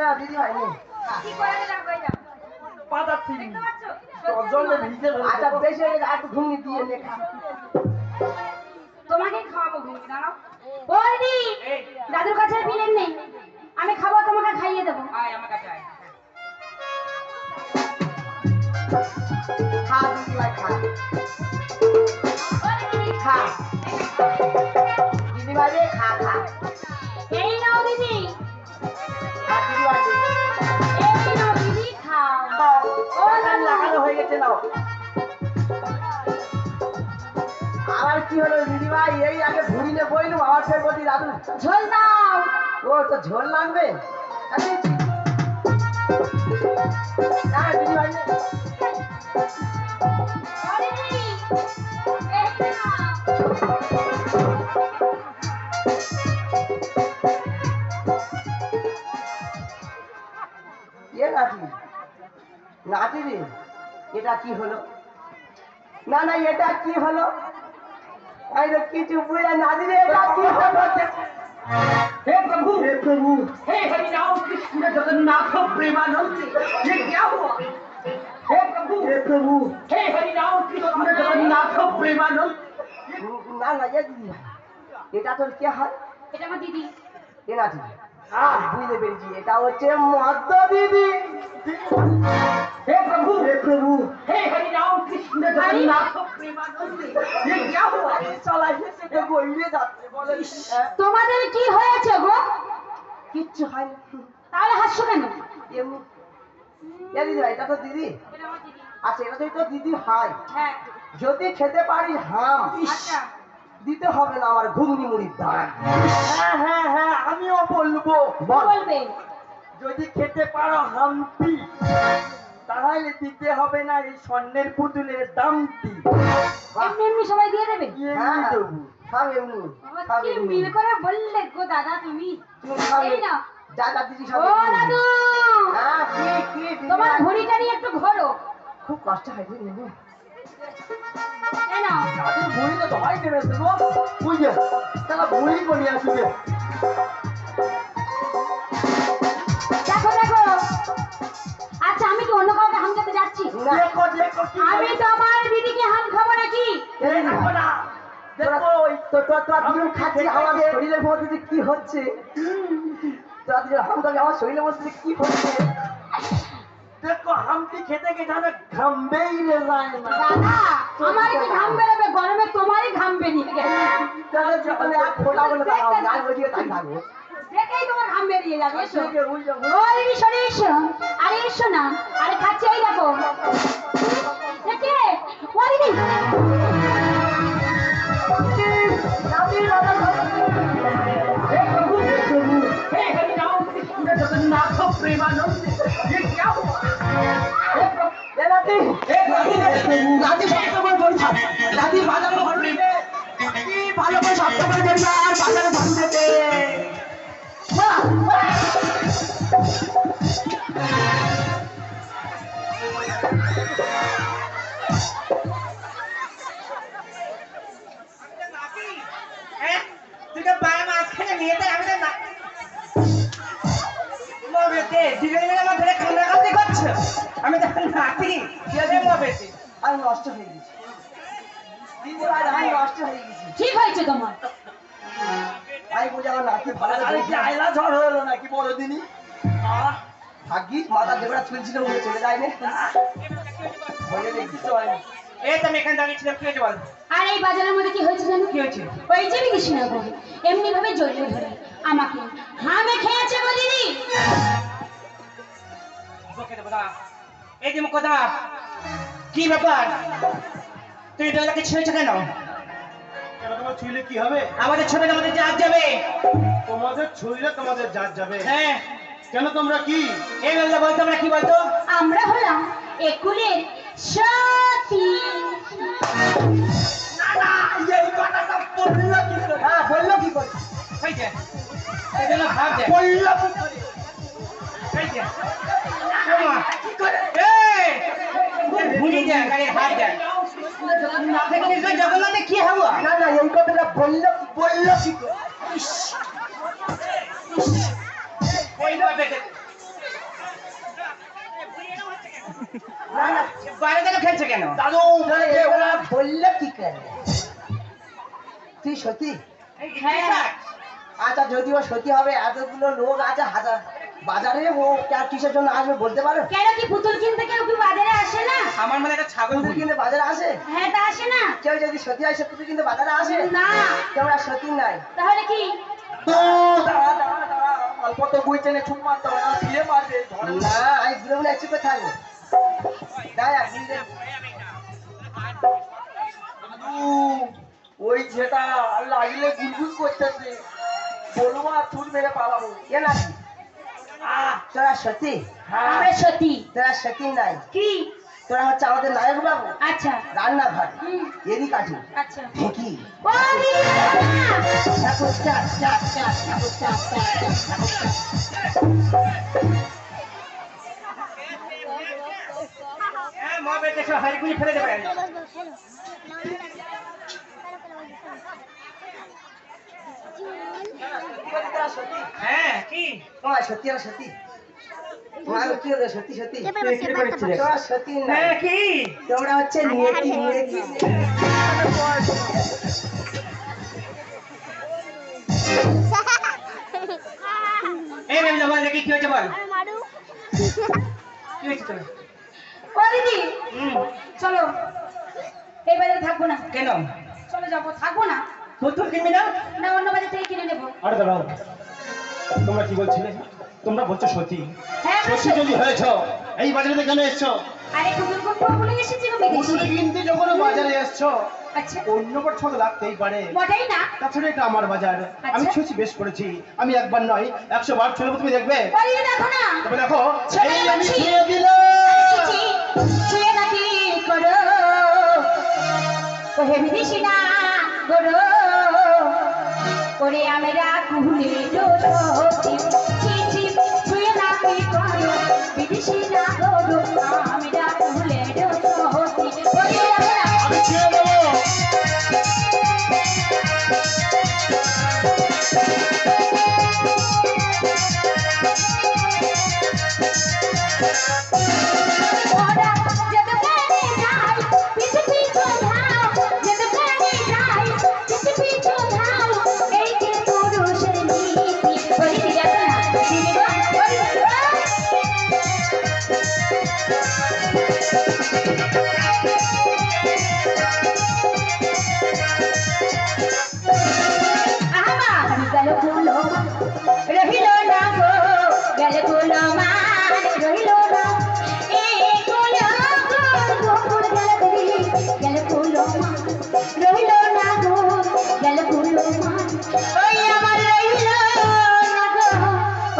না দিদি ভাই নেই। কি করে লাগবে এটা পাতা ছিল দেখতে পাচ্ছ জলে ভিজে আচ্ছা বেশি একটু ঘুমিয়ে দিয়ে নে খা। তোমাকে খাওয়াবো ঘুমিয়ে দাঁড়াও ওই দি দাদুর কাছে বিলেন নেই আমি খাবো তোমাকে খাইয়ে দেবো আয় আমার কাছে আয় খা দিদি ভাই খা ওই দিদি খা দিদি ভাই রে খা খা এই নাও দিদি খা দিদি ভাই রে। এই নাও দিদি খাও ও লাগানো হয়ে গেছে নাও। আবার কি হলো দিদি ভাই এই আগে ঘুরিয়ে বইলু আবার ফের বলি দাদু ঝোল দাও ও তো ঝোল লাগবে আরে না দিদি ভাই নে। ও দিদি এই নাও এ নাতি নাতি রে এটা কি হলো না না এটা কি হলো এই রে কিছু বুঝে নাতি রে এটা কি হলো हे प्रभु हे प्रभु हे हरि राम कृष्ण जगन्नाथ प्रेमानंद ये क्या हुआ हे प्रभु हे हरि राम कृष्ण जगन्नाथ प्रेमानंद না না এ দিদি এটা তোর কে হয় এটা আমার দিদি এ নাতি বুঝতে পেরেছি এটা হচ্ছে মদ্য দিদি हे प्रभु প্রভু हे हरि राम कृष्ण जगन्नाथ प्रेमानंद ये क्या हुआ চলাই সেটা বইলে যাচ্ছে বলে তোমাদের কি হয়েছে গো কিচ্ছু হয় না তাহলে হাসছো কেন এমনি এ দিদি ভাই এটা তো দিদি এটা আমার দিদি আচ্ছা এটা তো দিদি হয় হ্যাঁ যদি খেতে পারি হাম আচ্ছা দিতে হবে না আমার ঘুগনি মুড়ির দাম হ্যাঁ হ্যাঁ হ্যাঁ আমিও বলবো কি বলবে যদি খেতে পারো হাম্পি তাহলে দিতে হবে না এই স্বর্ণের পুতুলের দামটি এমনি এমনি সবাই দিয়ে দেবে হ্যাঁ দেবো খাও এমনি খাও কি এমনি মিল করে বললে গো দাদা তুমি তুমি খাও এই নাও। যা যা দিদি সব ও দাদু হ্যাঁ কি দিদি তোমার ভাই? ঘড়িটা নিয়ে একটু ঘোরো খুব কষ্ট হয় রে নেবো এই নাও দাদুর বুড়ি তো ধরাই দেবে দেবো বুঝে তাহলে বুড়ি করে আসবে দেখো দেখো আচ্ছা আমি কি অন্য কাউকে হাম খেতে যাচ্ছি দেখো দেখো কি আমি তোমার দিদিকে হাম খাবো নাকি এই দেখো না দেখো ওই তো দিন খাচ্ছি আমার শরীরের মধ্যে যে কি হচ্ছে তোরা হামটাকে আমার শরীরের মধ্যে যে কি হচ্ছে দেখো হামটি খেতে খেতে আমার ঘামবেই রে যায় না দাদা আমার কি ঘাম বেরোবে গরমে তোমারই ঘাম বেরিয়ে গেছে তাহলে যখন এক ফোঁটা বলে দাঁড়াও গাছ বসিয়ে তাই থাকবো দেখেই তোমার ঘাম বেরিয়ে যাবে এসো বুঝে বুঝে ওই সরে এসো আরে এসো না আরে খাচ্ছে এই দেখো দেখে ও দিদি हे प्रभु हे हरि राम कृष्ण जगन्नाथ प्रेमानंद ये क्या हुआ हे प्रभु দাদি हे प्रभु দাদি সবসময় বলছে দাদি বাজারে ঘর নেবে কি ভালো করে সবসময় দেবে আর বাজারে ঘর দেবে তুই তো বাবা মাঝখানে নিয়ে যাই আমি তো না মবেতে ধীরে ধীরে আমার ধরে কান্নাকাটি করছে আমি তো নাতি কে মবেতে আমি নষ্ট হয়ে গেছি দিদি ভাই আমি নষ্ট হয়ে গেছি ঠিক হয়েছে তোমার আমি বুঝে আমার নাকি ভালো করে আয়লা ঝড় হলো নাকি বড়দিনই ভাগ্যিস মাথা যেগুলা চুলছিল উড়ে চলে যায় না হয়ে দেখি তো হয় এই তো আমি এখানে দাঁড়িয়েছিলাম কি হয়েছে বল আর এই বাজারের মধ্যে কি হয়েছে জানো কি হয়েছে ওই যে কৃষ্ণনগর এমনি ভাবে জড়িয়ে ধরে আমাকে হামে খেয়েছে গো দিদি বকে দেবো না এই যে মুখদা কি ব্যাপার তুই দাদাকে ছেড়েছো কেন কেন তোমার ছুঁইলে কি হবে? আমাদের ছোট আমাদের জাত যাবে তোমাদের ছুঁইলে তোমাদের জাত যাবে। হ্যাঁ কেন তোমরা কি? এই বলতো বলতো আমরা কি বলতো আমরা হলাম একুলের সতী না না এই কথাটা বললো কি করে হ্যাঁ বললো কি করে এই যে এই জন্য ভাব দে বললো কি করে এই যে শোনো কি করে এই ভুলি যা গায়ে হাত দে দেখছিস জগন্নাথে কি হলো না না এই কথাটা বললো কি করে ওই ভাবে না না বাইরে থেকে খেলছে কেন? দাদু তাহলে এগুলা বললে কি করে? তুই সত্যি? হ্যাঁ আচ্ছা যদিও সত্যি হবে, এতগুলো লোক আছে হাজার বাজারে, ও কিসের জন্য আসবে বলতে পারো? কেন কি পুতুল কিনতে কেউ কি বাজারে আসে না? আমার মনে একটা ছাগল পুতুল কিনতে বাজারে আসে? হ্যাঁ তা আসে না? কেউ যদি সত্যি হয় সে পুতুল কিনতে বাজারে আসে? না তোমরা সত্যি নাই। তাহলে কি? দাঁড়া দাঁড়া দাঁড়া, অল্প তো বই টেনে ছুট মারতে হবে না, ফিরে মারবে। না আমি ঘুরে ঘুরে চুপে থাকবো। দাঁড়া ঘুরে। ওই যেটা লাগলে গুলগুল করতেছে, বলবো আর চুল মেরে পালাবো। কে নাকি? তোরা সত্যি? আমরা সত্যি। তোরা সত্যি নাই? কি? তোরা হচ্ছে আমাদের নায়ক বাবু। আচ্ছা রান্নাঘর হুম, এদিক আছে আচ্ছা ঢেঁকি। ও দিদি ঠাকুর চাপ চাপ চাপ ঠাকুর চাপ চাপ চাপ ঠাকুর চাপ। হ্যাঁ মা বেটে সব হাড়িগুলি ফেলে দেবে। তোরা সত্যি? হ্যাঁ কি? সত্যি আর সত্যি কি হলো? সত্যি সত্যি তুই কি করেছিস? তোরা সত্যি না? হ্যাঁ কি? তোমরা হচ্ছে নিয়তি নিয়তি। এই মেয়ে বল দেখি কি হয়েছে বল। কি হয়েছে তোর? ও দিদি হুম, চলো এই বাজারে থাকবো না। কেন? চলো যাবো, থাকবো না। পুতুল কিনবি না? না অন্য বাজার থেকে কিনে নেবো। আরে দাঁড়াও, তোমরা কি বলছিলে? তোমরা বলছো সত্যি? হ্যাঁ আমরা সত্যি যদি হয়েছ এই বাজারে কেন এসছো? আরে পুতুল কোন বলে এসেছি গো বিদেশি। পুতুল কিনতে যখন বাজারে এসছো আচ্ছা অন্য পছন্দ লাগতেই পারে। মোটেই না। তাছাড়া এটা আমার বাজার, আমি আচ্ছা। ছুঁচি বেশ করেছি। আমি একবার নয় 100 বার ছুঁয়ে তুমি দেখবে। ও দিদি দেখো না। তবে দেখো ছুঁয়ে এই আমি বলছি। ছুঁয়ে দিলাম। চিচি ছুঁয়ে নাকি করো ও হে বিদেশি না করো ওরে আমরা কুলে ডোরো চিচি ছুঁয়ে নাকি করো বিদেশি না করো আমরা কুলে ডোরো ওরে আমরা আমি ছুঁয়ে দেবো। ওরা যেতে পারে যাই পিছু পিছু ধাও যেতে পারে যাই পিছু পিছু ধাও এই যে পুরুষের নীতি ওই দিদা না দিদি গো ওই আমার গেল গুলো রহিল না গো গেল গুলো মান রহিল না এই গুলো গোকুল গেল দিদি গেল গুলো মান রহিল না গো গেল গুলো মান ওই আমার রহিল না গো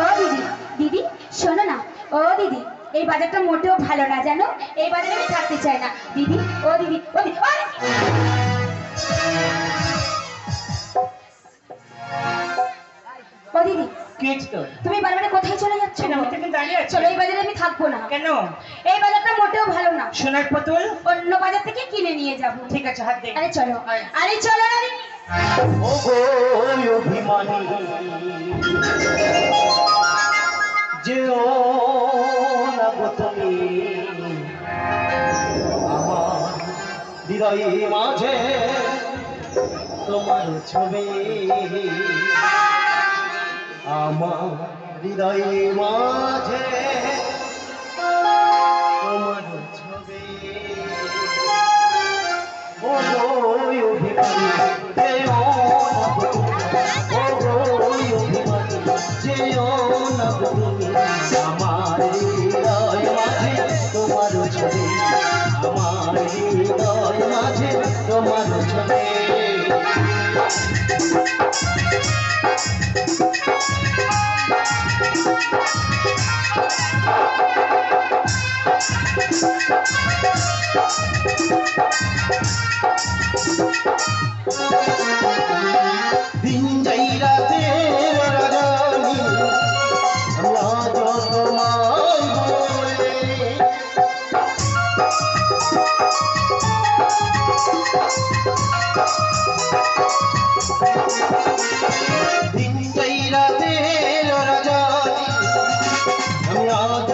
ও দিদি দিদি শোনো না ও দিদি এই বাজারটা মোটেও ভালো না জানো এই বাজারে আমি থাকতে চাই না দিদি ও দিদি ও দিদি ও দিদি কি হয়েছে তোর? তুমি বারবার কোথায় চলে যাচ্ছ কেন আমি তো দাঁড়িয়ে আছি। চলো এই বাজারে আমি থাকবো না কেন? এই বাজারটা মোটেও ভালো না সোনার পুতুল? অন্য বাজার থেকে কিনে নিয়ে যাব ঠিক আছে হাত দে। আরে চলো আরে চলো না দিদি। ও গো অভিমানী যেও না গো তুমি আমার হৃদয়ে মাঝে তোমার ছবি আমার হৃদয়ে মাঝে তোমার ছবি ও গো অভিমানী যেও না গো তুমি ও গো অভিমানী যেও না গো তুমি আমার হৃদয় মাঝে তোমার ছবি আমার হৃদয় মাঝে তোমার ছবি দিন যাই রাতে রাজনী রাজ তোমায় বলে দিন যাই রাতে রাজনী রাজ